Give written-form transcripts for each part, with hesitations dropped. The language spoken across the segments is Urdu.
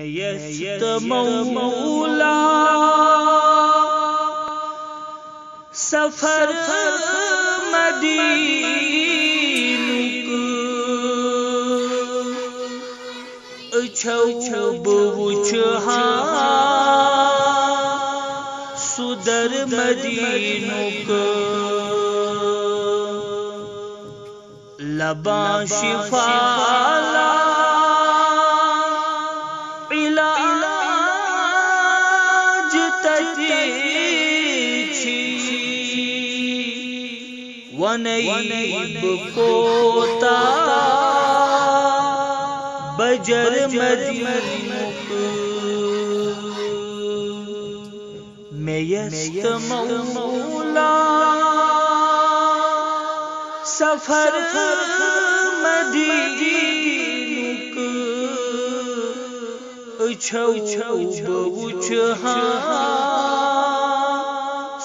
میست مولا سفر مدینک اچھو بوچھا سدر مدینک لبا شفالا علاج تتیچی ونیب کوتا بجر مدینک میست مولا سفر مدینک اچھو بوچھا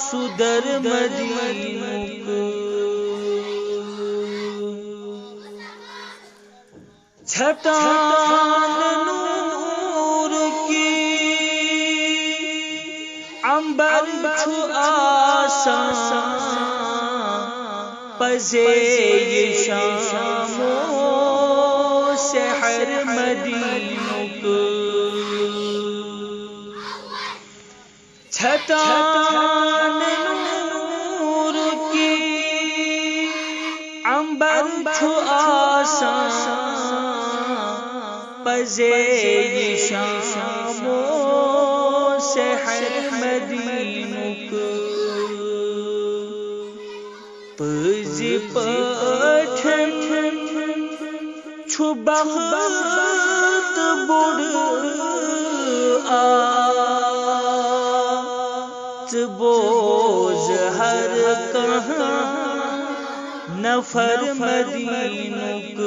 سدر مدینک چھٹان نور کی عنبر چھو آسان پزے شام و سحر مدینک چھٹان نور کی عنبر چھو آسان پزے شام و سحر مدینک پزی پٹھن چھو بخت بڑ آت بوز ہر کہاں نفر مدینک